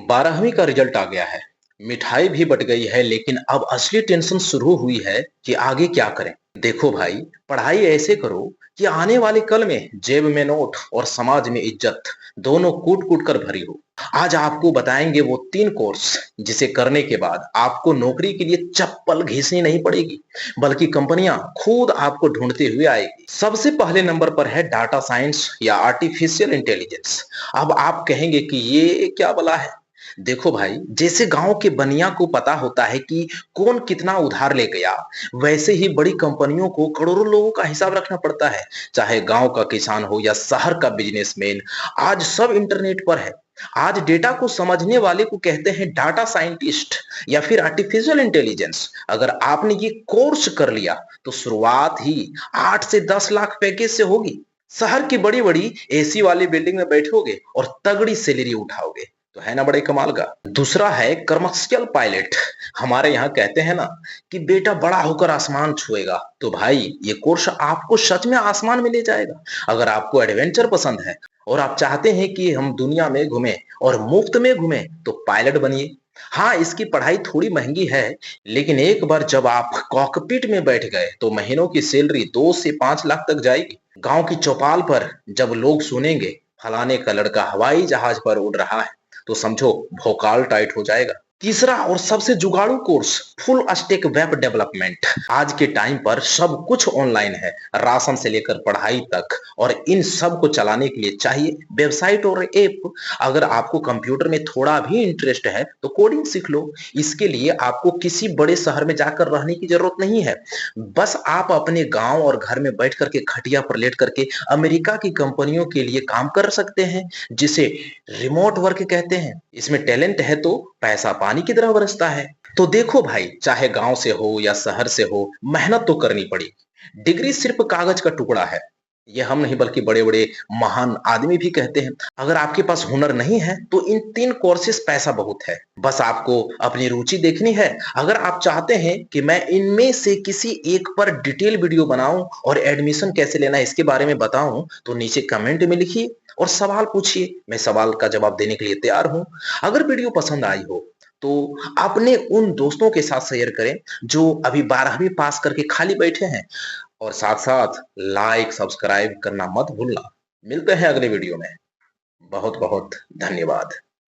12वीं का रिजल्ट आ गया है। मिठाई भी बट गई है, लेकिन अब असली टेंशन शुरू हुई है कि आगे क्या करें। देखो भाई, पढ़ाई ऐसे करो कि आने वाले कल में जेब में नोट और समाज में इज्जत दोनों कूट कूट कर भरी हो। आज आपको बताएंगे वो 3 कोर्स जिसे करने के बाद आपको नौकरी के लिए चप्पल घिसनी नहीं पड़ेगी, बल्कि कंपनियां खुद आपको ढूंढते हुए आएगी। सबसे पहले नंबर पर है डाटा साइंस या आर्टिफिशियल इंटेलिजेंस। अब आप कहेंगे कि ये क्या बला है। देखो भाई, जैसे गांव के बनिया को पता होता है कि कौन कितना उधार ले गया, वैसे ही बड़ी कंपनियों को करोड़ों लोगों का हिसाब रखना पड़ता है। चाहे गांव का किसान हो या शहर का बिजनेसमैन, आज सब इंटरनेट पर है। आज डेटा को समझने वाले को कहते हैं डाटा साइंटिस्ट या फिर आर्टिफिशियल इंटेलिजेंस। अगर आपने ये कोर्स कर लिया तो शुरुआत ही 8 से 10 लाख पैकेज से होगी। शहर की बड़ी बड़ी एसी वाली बिल्डिंग में बैठोगे और तगड़ी सैलरी उठाओगे। तो है ना बड़े कमाल का। दूसरा है कमर्शियल पायलट। हमारे यहाँ कहते हैं ना कि बेटा बड़ा होकर आसमान छुएगा। तो भाई, ये कोर्स आपको सच में आसमान में ले जाएगा। अगर आपको एडवेंचर पसंद है और आप चाहते हैं कि हम दुनिया में घूमें और मुफ्त में घूमें, तो पायलट बनिए। हाँ, इसकी पढ़ाई थोड़ी महंगी है, लेकिन एक बार जब आप कॉकपिट में बैठ गए तो महीनों की सैलरी 2 से 5 लाख तक जाएगी। गांव की चौपाल पर जब लोग सुनेंगे फलाने का लड़का हवाई जहाज पर उड़ रहा है, तो समझो भौकाल टाइट हो जाएगा। तीसरा और सबसे जुगाड़ू course, full stack web development. आज के टाइम पर सब कुछ ऑनलाइन है, राशन से लेकर पढ़ाई तक, और इन सब को चलाने के लिए चाहिए वेबसाइट और ऐप। अगर आपको कंप्यूटर में थोड़ा भी इंटरेस्ट है तो कोडिंग सीख लो। इसके लिए आपको किसी बड़े शहर में जाकर रहने की जरूरत नहीं है। बस आप अपने गांव और घर में बैठ करके खटिया पर लेट करके अमेरिका की कंपनियों के लिए काम कर सकते हैं, जिसे रिमोट वर्क कहते हैं। इसमें टैलेंट है तो पैसा पानी की तरह बरसता है। तो देखो भाई, चाहे गांव से हो या शहर से हो, मेहनत तो करनी पड़ी। डिग्री सिर्फ कागज का टुकड़ा है, ये हम नहीं बल्कि बड़े बड़े महान आदमी भी कहते हैं। अगर आपके पास हुनर नहीं है तो इन 3 कोर्सेस पैसा बहुत है। बस आपको अपनी रुचि देखनी है। अगर आप चाहते हैं कि मैं इनमें से किसी एक पर डिटेल वीडियो बनाऊं और एडमिशन कैसे लेना है इसके बारे में बताऊं, तो नीचे कमेंट में लिखिए और सवाल पूछिए। मैं सवाल का जवाब देने के लिए तैयार हूं। अगर वीडियो पसंद आई हो तो अपने उन दोस्तों के साथ शेयर करें जो अभी 12वीं पास करके खाली बैठे हैं, और साथ साथ लाइक सब्सक्राइब करना मत भूलना। मिलते हैं अगले वीडियो में। बहुत बहुत धन्यवाद।